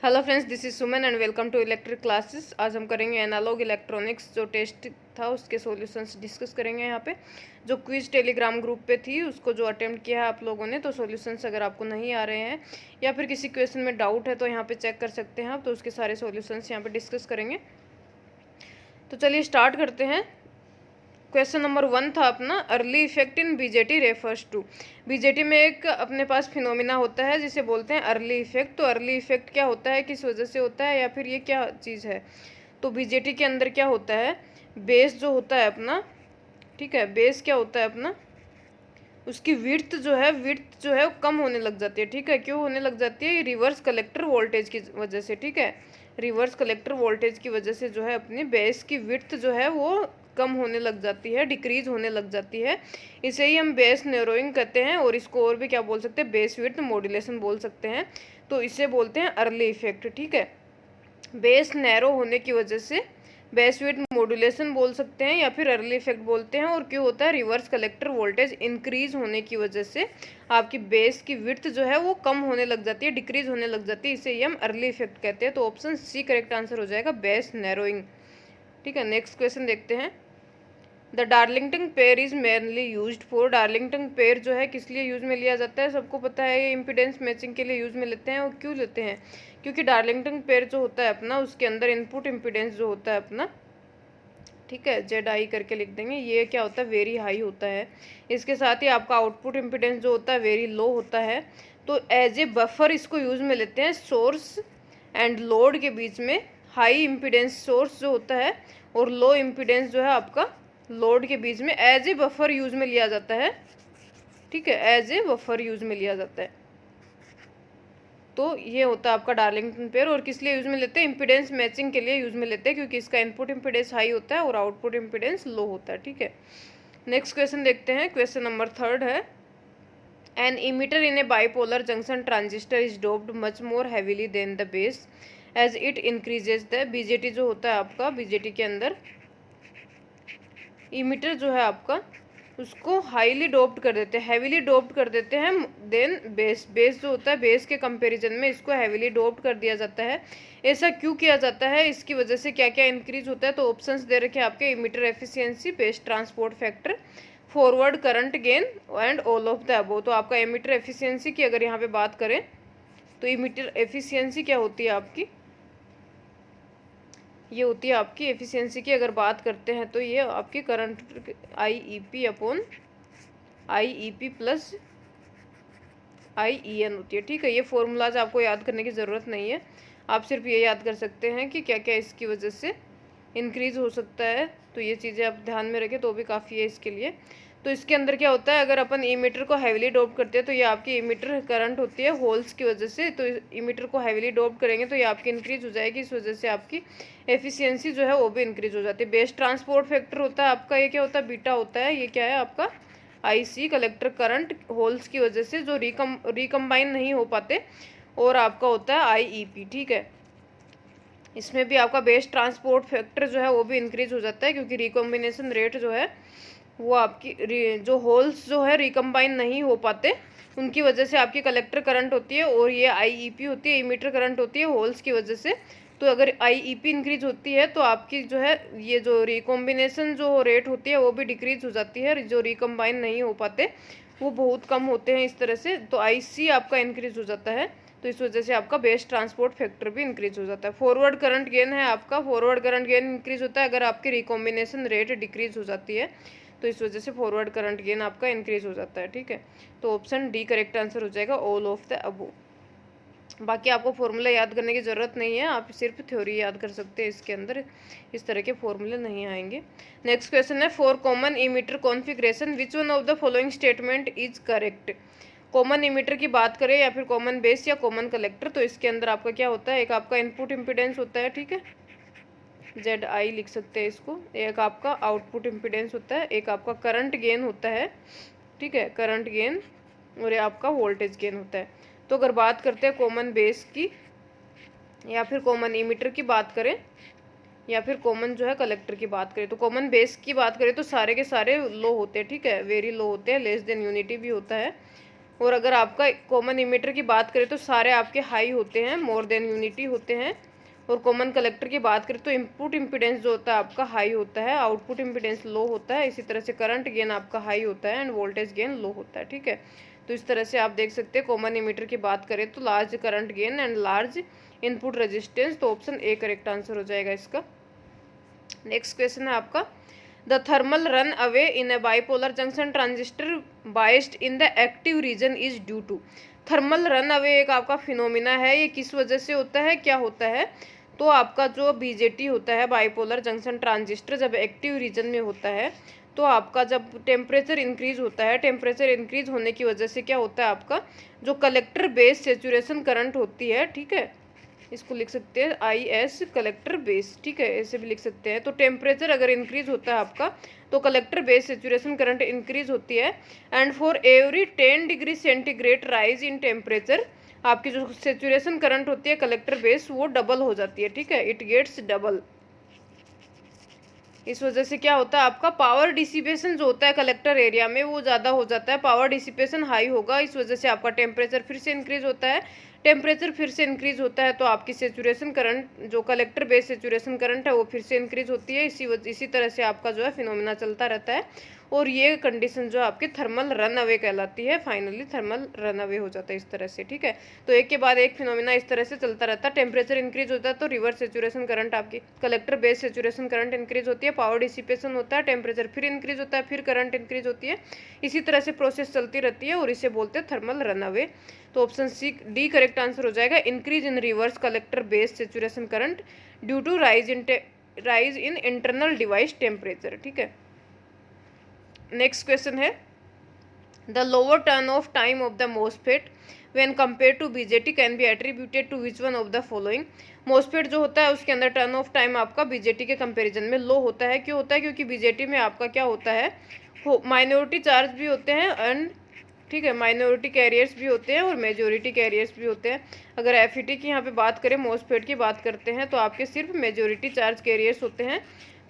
Hello friends, this is Suman and welcome to electric classes. आज हम करेंगे एनालॉग इलेक्ट्रॉनिक्स जो टेस्ट था उसके सॉल्यूशंस डिस्कस करेंगे। यहाँ पे जो क्विज टेलीग्राम ग्रुप पे थी उसको जो अटेम्प्ट किया है आप लोगों ने, तो सॉल्यूशंस अगर आपको नहीं आ रहे हैं या फिर किसी क्वेश्चन में डाउट है तो यहाँ पे चेक कर सकते हैं आप। तो उसके सारे सॉल्यूशंस यहाँ पे डिस्कस करेंगे। तो चलिए स्टार्ट करते हैं। क्वेश्चन नंबर 1 था अपना, early effect in BJT refers to. BJT में एक अपने पास फिनोमिना होता है जिसे बोलते हैं अर्ली इफेक्ट। तो अर्ली इफेक्ट क्या होता है, किस वजह से होता है, या फिर ये क्या चीज़ है। तो बीजेटी के अंदर क्या होता है, बेस जो होता है अपना, ठीक है, बेस क्या होता है अपना, उसकी विड्थ जो है वो कम होने लग जाती है। ठीक है, क्यों होने लग जाती है, ये रिवर्स कलेक्टर वोल्टेज की वजह से। ठीक है, रिवर्स कलेक्टर वोल्टेज की वजह से जो है अपनी बेस की विड्थ जो है वो कम होने लग जाती है, डिक्रीज होने लग जाती है। इसे ही हम बेस नैरोइंग कहते हैं, और इसको और भी क्या बोल सकते हैं, बेस विड्थ मॉड्यूलेशन बोल सकते हैं। तो इसे बोलते हैं अर्ली इफेक्ट। ठीक है, बेस नैरो होने की वजह से बेस विड्थ मॉड्यूलेशन बोल सकते हैं या फिर अर्ली इफेक्ट बोलते हैं। और क्यों होता है, रिवर्स कलेक्टर वोल्टेज इंक्रीज होने की वजह से आपकी बेस की विड्थ जो है वो कम होने लग जाती है, डिक्रीज होने लग जाती है। इसे ही हम अर्ली इफेक्ट कहते हैं। तो ऑप्शन सी करेक्ट आंसर हो जाएगा, बेस नैरोइंग। ठीक है, नेक्स्ट क्वेश्चन देखते हैं। The Darlington pair is mainly used for. Darlington pair जो है किस लिए यूज में लिया जाता है, सबको पता है, ये इम्पिडेंस मैचिंग के लिए यूज में लेते हैं। और क्यों लेते हैं, क्योंकि डार्लिंगटन पेयर जो होता है अपना, उसके अंदर इनपुट इम्पिडेंस जो होता है अपना, ठीक है, जेड आई करके लिख देंगे, ये क्या होता है, वेरी हाई होता है। इसके साथ ही आपका आउटपुट इम्पिडेंस जो होता है वेरी लो होता है। तो एज ए बफर इसको यूज में लेते हैं सोर्स एंड लोड के बीच में। हाई इम्पिडेंस सोर्स जो होता है और लो इम्पिडेंस जो है आपका लोड के बीच में एज ए बफर यूज में लिया जाता है। ठीक है, एज ए बफर यूज में लिया जाता है। तो ये होता है आपका डार्लिंगटन पेयर। और किस लिए यूज में लेते हैं, इम्पिडेंस मैचिंग के लिए यूज में लेते हैं, क्योंकि इसका इनपुट इम्पिडेंस हाई होता है और आउटपुट इम्पिडेंस लो होता है। ठीक है, नेक्स्ट क्वेश्चन देखते हैं। क्वेश्चन नंबर 3 है, an emitter in a bipolar junction transistor is doped much more heavily than the base as it increases the. BJT जो होता है आपका, बीजेटी के अंदर इमीटर जो है आपका उसको हाईली डोप्ड कर देते हैं, हैवीली डोप्ड कर देते हैं देन बेस। बेस जो होता है बेस के कंपैरिजन में इसको हैवीली डोप्ड कर दिया जाता है। ऐसा क्यों किया जाता है, इसकी वजह से क्या क्या इंक्रीज होता है। तो ऑप्शंस दे रखे हैं आपके, emitter efficiency, base transport factor, forward current gain and all of the above. तो आपका इमीटर एफिशिएंसी की अगर यहाँ पे बात करें तो इमीटर एफिशिएंसी क्या होती है आपकी, ये होती है आपकी एफिशिएंसी की अगर बात करते हैं तो ये आपकी current IEP upon IEP plus IEN होती है। ठीक है, ये फॉर्मूलाज आपको याद करने की ज़रूरत नहीं है, आप सिर्फ ये याद कर सकते हैं कि क्या क्या इसकी वजह से इंक्रीज हो सकता है। तो ये चीज़ें आप ध्यान में रखें तो भी काफ़ी है इसके लिए। तो इसके अंदर क्या होता है, अगर अपन इमीटर को हैवीली डोप करते हैं तो ये आपकी इमीटर करंट होती है होल्स की वजह से। तो इमीटर को हैवीली डोप करेंगे तो ये आपकी इंक्रीज हो जाएगी, इस वजह से आपकी एफिशिएंसी जो है वो भी इंक्रीज हो जाती है। बेस ट्रांसपोर्ट फैक्टर होता है आपका, ये क्या होता है, बीटा होता है। ये क्या है आपका, IC कलेक्टर करंट होल्स की वजह से जो रिकम्बाइन नहीं हो पाते, और आपका होता है IEP। ठीक है, इसमें भी आपका बेस ट्रांसपोर्ट फैक्टर जो है वो भी इंक्रीज हो जाता है, क्योंकि रिकॉम्बिनेशन रेट जो है वो आपकी जो होल्स जो है रिकम्बाइन नहीं हो पाते उनकी वजह से आपकी कलेक्टर करंट होती है, और ये IEP होती है, इमीटर करंट होती है होल्स की वजह से। तो अगर IEP इंक्रीज होती है तो आपकी जो है ये जो रिकॉम्बिनेशन जो रेट होती है वो भी डिक्रीज हो जाती है, जो रिकम्बाइन नहीं हो पाते वो बहुत कम होते हैं इस तरह से। तो IC आपका इंक्रीज हो जाता है, तो इस वजह से आपका बेस ट्रांसपोर्ट फैक्टर भी इंक्रीज हो जाता है। फॉरवर्ड करंट गेन है आपका, फॉरवर्ड करंट गेन इंक्रीज होता है अगर आपकी रिकॉम्बिनेशन रेट डिक्रीज हो जाती है, तो इस वजह से फॉरवर्ड करंट गेन आपका इंक्रीज हो जाता है। ठीक है, तो ऑप्शन डी करेक्ट आंसर हो जाएगा, ऑल ऑफ द अबव। बाकी आपको फॉर्मूला याद करने की ज़रूरत नहीं है, आप सिर्फ थ्योरी याद कर सकते हैं, इसके अंदर इस तरह के फॉर्मूले नहीं आएंगे। नेक्स्ट क्वेश्चन है, for common emitter configuration which one of the following statement is correct. Common emitter की बात करें या फिर कॉमन बेस या कॉमन कलेक्टर, तो इसके अंदर आपका क्या होता है, एक आपका इनपुट इम्पिडेंस होता है, ठीक है, ZI लिख सकते हैं इसको, एक आपका आउटपुट इम्पिडेंस होता है, एक आपका करंट गेन होता है, ठीक है, करंट गेन, और ये आपका वोल्टेज गेन होता है। तो अगर बात करते हैं कॉमन बेस की या फिर कॉमन इमीटर की बात करें या फिर कॉमन जो है कलेक्टर की बात करें, तो कॉमन बेस की बात करें तो सारे के सारे लो होते हैं, ठीक है, वेरी लो होते हैं, लेस देन यूनिटी भी होता है, और अगर आपका कॉमन इमीटर की बात करें तो सारे आपके हाई होते हैं, मोर देन यूनिटी होते हैं। और कॉमन कलेक्टर की बात करें तो इनपुट इम्पीडेंस जो होता है आपका हाई होता है, आउटपुट इम्पीडेंस लो होता है। इसी तरह से करंट गेन आपका हाई होता है एंड वोल्टेज गेन लो होता है, ठीक है। तो इस तरह से आप देख सकते हैं कॉमन इमीटर की बात करें तो large current gain and large input resistance, तो ऑप्शन ए करेक्ट आंसर हो जाएगा इसका। नेक्स्ट क्वेश्चन है आपका, the thermal runaway in a bipolar junction transistor biased in the active region is due to. Thermal runaway एक आपका phenomena है, ये किस वजह से होता है, क्या होता है? तो आपका जो बीजेटी होता है बाइपोलर जंक्शन ट्रांजिस्टर जब एक्टिव रीजन में होता है तो आपका जब टेम्परेचर इंक्रीज होता है, टेम्परेचर इंक्रीज होने की वजह से क्या होता है, आपका जो कलेक्टर बेस सेचुरेशन करंट होती है, ठीक है, इसको लिख सकते हैं IS कलेक्टर बेस, ठीक है, ऐसे भी लिख सकते हैं। तो टेम्परेचर अगर इंक्रीज होता है आपका तो collector base saturation current increase होती है and for every 10 degree centigrade rise in temperature आपकी जो सेचुरेशन करंट होती है कलेक्टर बेस वो डबल हो जाती है, ठीक है, इट गेट्स डबल। इस वजह से क्या होता है, आपका पावर डिसिपेशन जो होता है कलेक्टर एरिया में वो ज़्यादा हो जाता है, पावर डिसिपेशन हाई होगा, इस वजह से आपका टेम्परेचर फिर से इंक्रीज होता है। टेम्परेचर फिर से इंक्रीज होता है तो आपकी सेचुरेशन करंट जो कलेक्टर बेस सेचुरेशन करंट है वो फिर से इंक्रीज होती है। इसी तरह से आपका जो है फिनोमिना चलता रहता है और ये कंडीशन जो आपकी थर्मल रन अवे कहलाती है। फाइनली थर्मल रन अवे हो जाता है इस तरह से, ठीक है। तो एक के बाद एक फिनोमिना इस तरह से चलता रहता है। टेम्परेचर इंक्रीज होता है तो रिवर्स सेचुरेशन करंट आपकी collector base saturation current increase होती है, पावर डिसिपेशन होता है, टेम्परेचर फिर इंक्रीज होता है, फिर करंट इंक्रीज होती है। इसी तरह से प्रोसेस चलती रहती है और इसे बोलते हैं थर्मल रन अवे। तो ऑप्शन डी करेक्ट आंसर हो जाएगा, increase in reverse collector base saturation current due to rise in internal device temperature, ठीक है। नेक्स्ट क्वेश्चन है, the lower turn off time of the MOSFET when compare to BJT can be attributed to which one of the following. MOSFET जो होता है उसके अंदर turn off time आपका BJT के कंपैरिजन में लो होता है। क्यों होता है? क्योंकि बीजेटी में आपका क्या होता है, माइनॉरिटी चार्ज भी होते हैं एंड, ठीक है, माइनॉरिटी कैरियर्स भी होते हैं और मेजोरिटी कैरियर्स भी होते हैं। अगर एफईटी की यहाँ पे बात करें, मोसफेट की बात करते हैं तो आपके सिर्फ मेजोरिटी चार्ज कैरियर्स होते हैं।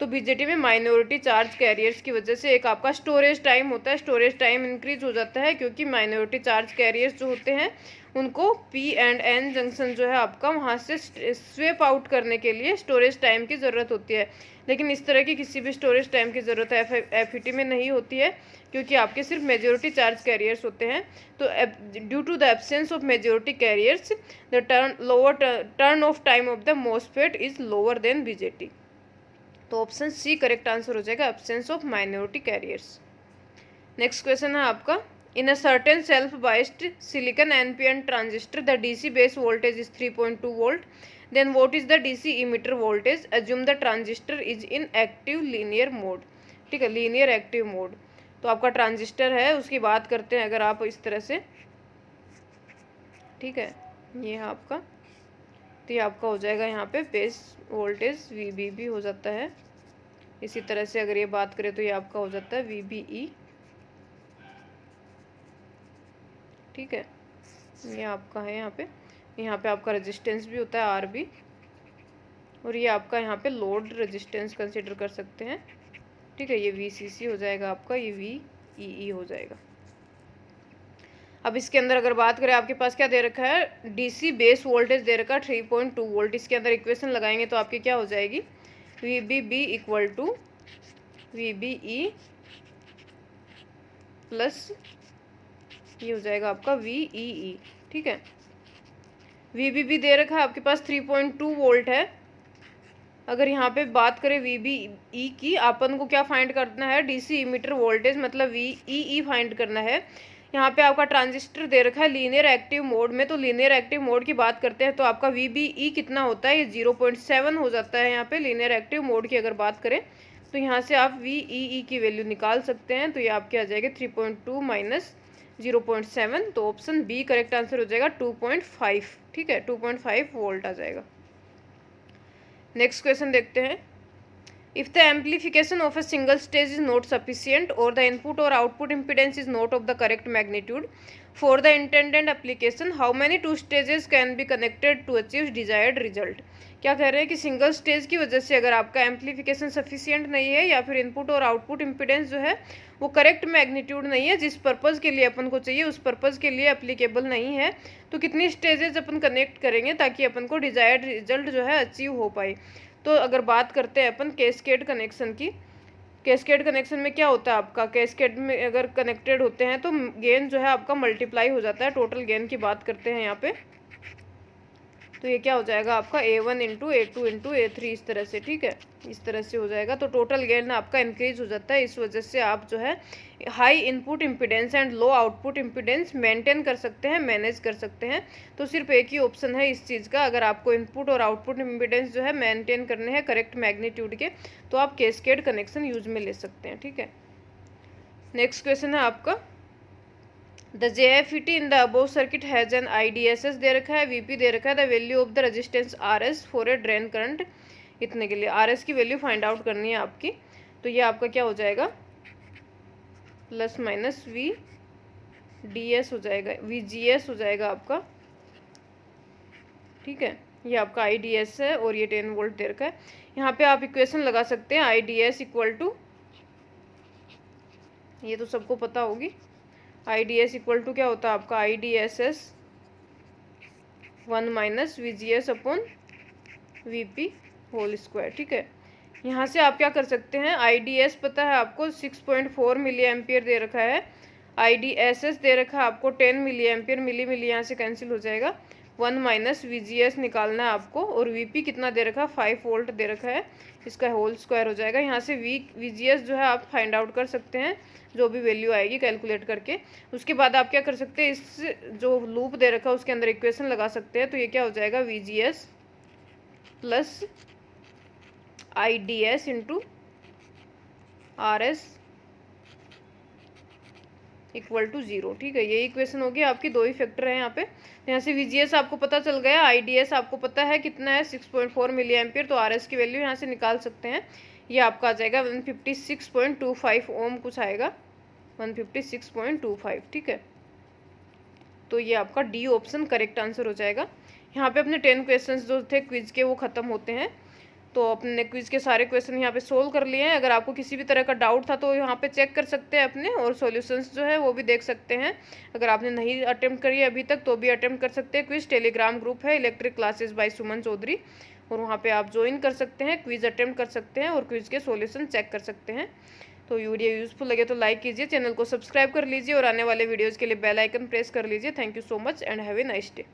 तो बीजेटी में माइनॉरिटी चार्ज कैरियर्स की वजह से एक आपका स्टोरेज टाइम होता है, स्टोरेज टाइम इंक्रीज हो जाता है क्योंकि माइनॉरिटी चार्ज कैरियर्स जो होते हैं उनको पी एंड एन जंक्शन जो है आपका वहाँ से स्वेप आउट करने के लिए स्टोरेज टाइम की ज़रूरत होती है। लेकिन इस तरह की किसी भी स्टोरेज टाइम की ज़रूरत एफईटी में नहीं होती है क्योंकि आपके सिर्फ मेजोरिटी चार्ज कैरियर्स होते हैं। तो due to the absence of majority carriers the turn off time of the MOSFET is lower than BJT. तो ऑप्शन सी करेक्ट आंसर हो जाएगा, absence of minority carriers. Next question है आपका, in a certain self biased silicon NPN transistor the DC base voltage is 3.2 volt, then what is the DC emitter voltage, assume the transistor is in active linear mode, ठीक है, linear active mode. तो आपका transistor है उसकी बात करते हैं अगर आप इस तरह से, ठीक है, ये है आपका, तो ये आपका हो जाएगा यहाँ पे बेस वोल्टेज VBB हो जाता है। इसी तरह से अगर ये बात करें तो ये आपका हो जाता है VBE, ठीक है, ये आपका है यहाँ पे आपका रेजिस्टेंस भी होता है RB और ये आपका यहाँ पे लोड रेजिस्टेंस कंसिडर कर सकते हैं, ठीक है, ये VCC हो जाएगा आपका, ये VEE हो जाएगा। अब इसके अंदर अगर बात करें आपके पास क्या दे रखा है, डीसी बेस वोल्टेज दे रखा है 3.2 वोल्ट। इसके अंदर इक्वेशन लगाएंगे तो आपकी क्या हो जाएगी, VBB equal to VBE plus ये हो जाएगा आपका VEE, ठीक है। VBB दे रखा है आपके पास 3.2 वोल्ट है। अगर यहाँ पे बात करें VBE की, अपन को क्या फाइंड करना है, डीसी इमीटर वोल्टेज मतलब VEE फाइंड करना है। यहाँ पे आपका ट्रांजिस्टर दे रखा है लीनियर एक्टिव मोड में, तो लीनियर एक्टिव मोड की बात करते हैं तो आपका VBE कितना होता है, ये 0.7 हो जाता है। यहाँ पे लीनियर एक्टिव मोड की अगर बात करें तो यहाँ से आप VEE की वैल्यू निकाल सकते हैं, तो ये आपके आ जाएगा 3.2 माइनस 0.7, तो ऑप्शन बी करेक्ट आंसर हो जाएगा 2.5, ठीक है, 2.5 वोल्ट आ जाएगा। नेक्स्ट क्वेश्चन देखते हैं, If the amplification of a single stage is not sufficient or the input or output impedance is not of the correct magnitude for the intended application, how many two stages can be connected to achieve desired result? क्या कह रहे हैं कि single stage की वजह से अगर आपका एम्पलीफिकेशन सफिशिएंट नहीं है या फिर इनपुट और आउटपुट इम्पिडेंस जो है वो करेक्ट मैग्नीट्यूड नहीं है, जिस पर्पज़ के लिए अपन को चाहिए उस पर्पज़ के लिए एप्लीकेबल नहीं है, तो कितनी स्टेजेस अपन कनेक्ट करेंगे ताकि अपन को डिजायर्ड रिजल्ट जो है अचीव हो पाए। तो अगर बात करते हैं अपन कैस्केड कनेक्शन की, कैस्केड कनेक्शन में क्या होता है आपका, कैस्केड में अगर कनेक्टेड होते हैं तो गेन जो है आपका मल्टीप्लाई हो जाता है। टोटल गेन की बात करते हैं यहाँ पे, तो ये क्या हो जाएगा आपका A1 into A2 into A3 इस तरह से, ठीक है, इस तरह से हो जाएगा। तो टोटल गेन आपका इंक्रीज हो जाता है। इस वजह से आप जो है high input impedance and low output impedance maintain कर सकते हैं, मैनेज कर सकते हैं। तो सिर्फ एक ही ऑप्शन है इस चीज़ का, अगर आपको इनपुट और आउटपुट इम्पिडेंस जो है मेंटेन करने हैं करेक्ट मैग्नीट्यूड के, तो आप कैस्केड कनेक्शन यूज में ले सकते हैं, ठीक है। नेक्स्ट क्वेश्चन है आपका, the JFET in the above circuit has an IDSS दे रखा है, VP दे रखा है, the value of the resistance RS for a drain current इतने के लिए। RS की वैल्यू फाइंड आउट करनी है आपकी, तो ये आपका क्या हो जाएगा प्लस माइनस VDS हो जाएगा, VGS हो जाएगा आपका, ठीक है। ये आपका IDS है और ये 10 वोल्ट दे रखा है। यहाँ पे आप इक्वेशन लगा सकते हैं, IDS इक्वल टू, ये तो सबको पता होगी, IDS इक्वल टू क्या होता है आपका IDSS 1 minus VGS upon VP whole square, ठीक है। यहाँ से आप क्या कर सकते हैं, IDS पता है आपको 6.4 मिली एम्पियर दे रखा है, IDSS दे रखा है आपको 10 मिली एम्पियर, मिली यहाँ से कैंसिल हो जाएगा, 1 माइनस VGS निकालना है आपको, और VP कितना दे रखा है 5 वोल्ट दे रखा है, इसका होल स्क्वायर हो जाएगा। यहाँ से VGS जो है आप फाइंड आउट कर सकते हैं, जो भी वैल्यू आएगी कैलकुलेट करके। उसके बाद आप क्या कर सकते हैं, इस जो लूप दे रखा है उसके अंदर इक्वेशन लगा सकते हैं। तो ये क्या हो जाएगा VGS plus IDS into RS equal to 0, ठीक है। ये इक्वेशन होगी आपकी, दो ही फैक्टर है यहाँ पे। यहाँ से VGS आपको पता चल गया, IDS आपको पता है कितना है 6.4 मिली एम्पियर, तो RS की वैल्यू यहाँ से निकाल सकते हैं। ये आपका आ जाएगा 156.25 ओम कुछ आएगा, 156.25, ठीक है। तो ये आपका डी ऑप्शन करेक्ट आंसर हो जाएगा। यहाँ पे अपने 10 क्वेश्चंस जो थे क्विज के वो ख़त्म होते हैं। तो अपने क्विज के सारे क्वेश्चन यहाँ पे सोल्व कर लिए हैं। अगर आपको किसी भी तरह का डाउट था तो यहाँ पे चेक कर सकते हैं अपने, और सॉल्यूशंस जो है वो भी देख सकते हैं। अगर आपने नहीं अटेम्प्ट करी है अभी तक तो भी अटेम्प्ट कर सकते हैं। क्विज टेलीग्राम ग्रुप है इलेक्ट्रिक क्लासेस बाय सुमन चौधरी, और वहाँ पे आप ज्वाइन कर सकते हैं, क्विज अटेम्प्ट कर सकते हैं और क्विज के सॉल्यूशन चेक कर सकते हैं। तो वीडियो यूजफुल लगे तो लाइक कीजिए, चैनल को सब्सक्राइब कर लीजिए और आने वाले वीडियोज़ के लिए बेल आइकन प्रेस कर लीजिए। Thank you so much and have a nice day.